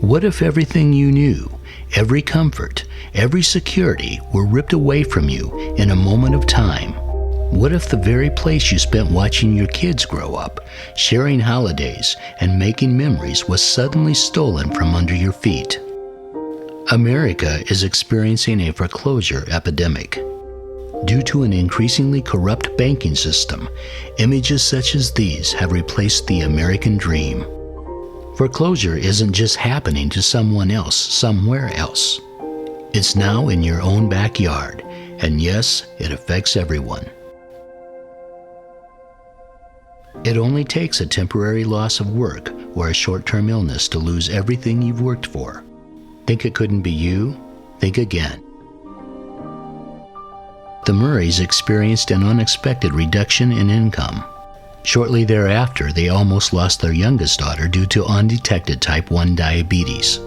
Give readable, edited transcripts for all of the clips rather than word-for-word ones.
What if everything you knew, every comfort, every security were ripped away from you in a moment of time? What if the very place you spent watching your kids grow up, sharing holidays, and making memories was suddenly stolen from under your feet? America is experiencing a foreclosure epidemic. Due to an increasingly corrupt banking system, images such as these have replaced the American dream. Foreclosure isn't just happening to someone else somewhere else. It's now in your own backyard, and yes, it affects everyone. It only takes a temporary loss of work or a short-term illness to lose everything you've worked for. Think it couldn't be you? Think again. The Murrays experienced an unexpected reduction in income. Shortly thereafter, they almost lost their youngest daughter due to undetected type 1 diabetes.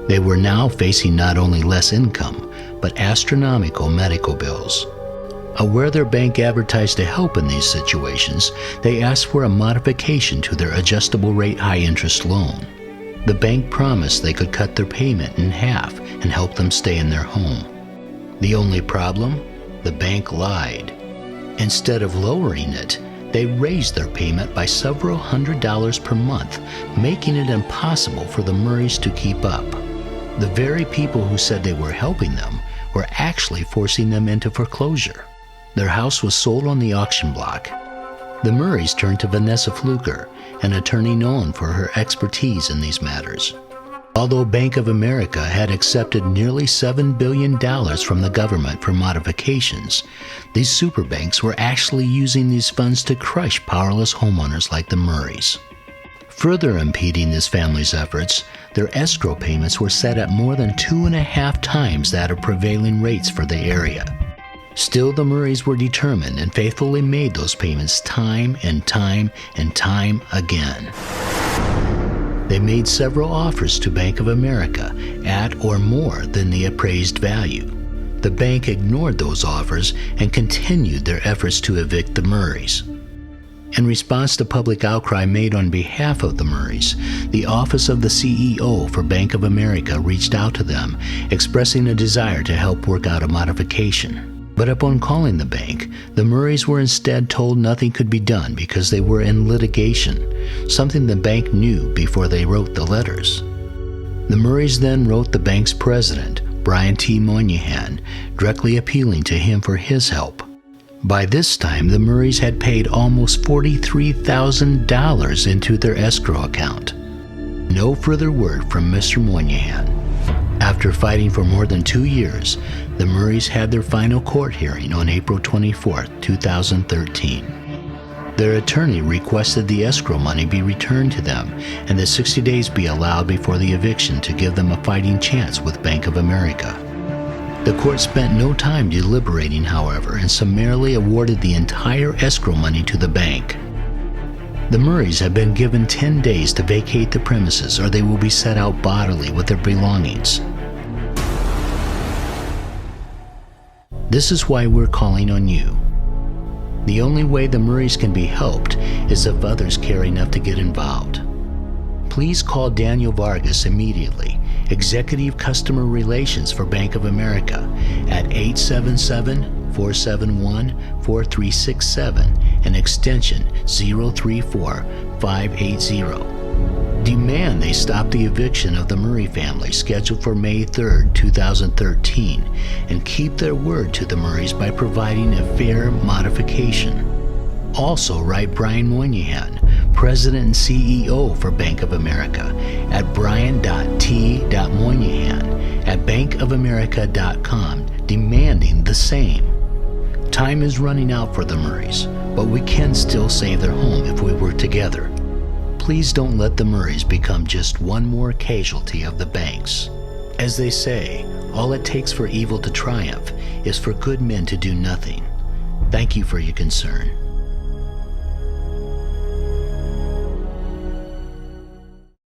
They were now facing not only less income, but astronomical medical bills. Aware their bank advertised to help in these situations, they asked for a modification to their adjustable rate high-interest loan. The bank promised they could cut their payment in half and help them stay in their home. The only problem? The bank lied. Instead of lowering it, they raised their payment by several $100s per month, making it impossible for the Murrays to keep up. The very people who said they were helping them were actually forcing them into foreclosure. Their house was sold on the auction block. The Murrays turned to Vanessa Fluker, an attorney known for her expertise in these matters. Although Bank of America had accepted nearly $7 billion from the government for modifications, these superbanks were actually using these funds to crush powerless homeowners like the Murrays. Further impeding this family's efforts, their escrow payments were set at more than 2.5 times that of prevailing rates for the area. Still, the Murrays were determined and faithfully made those payments time and time and time again. They made several offers to Bank of America at or more than the appraised value. The bank ignored those offers and continued their efforts to evict the Murrays. In response to public outcry made on behalf of the Murrays, the office of the CEO for Bank of America reached out to them, expressing a desire to help work out a modification. But upon calling the bank, the Murrays were instead told nothing could be done because they were in litigation, something the bank knew before they wrote the letters. The Murrays then wrote the bank's president, Brian T. Moynihan, directly appealing to him for his help. By this time, the Murrays had paid almost $43,000 into their escrow account. No further word from Mr. Moynihan. After fighting for more than 2 years, the Murrays had their final court hearing on April 24, 2013. Their attorney requested the escrow money be returned to them and that 60 days be allowed before the eviction to give them a fighting chance with Bank of America. The court spent no time deliberating, however, and summarily awarded the entire escrow money to the bank. The Murrays have been given 10 days to vacate the premises or they will be set out bodily with their belongings. This is why we're calling on you. The only way the Murrays can be helped is if others care enough to get involved. Please call Daniel Vargas immediately, Executive Customer Relations for Bank of America, at 877-471-4367 and extension 034580. Demand they stop the eviction of the Murray family scheduled for May 3, 2013, and keep their word to the Murrays by providing a fair modification. Also write Brian Moynihan, President and CEO for Bank of America, at brian.t.moynihan@bankofamerica.com, demanding the same. Time is running out for the Murrays, but we can still save their home if we work together. Please don't let the Murrays become just one more casualty of the banks. As they say, all it takes for evil to triumph is for good men to do nothing. Thank you for your concern.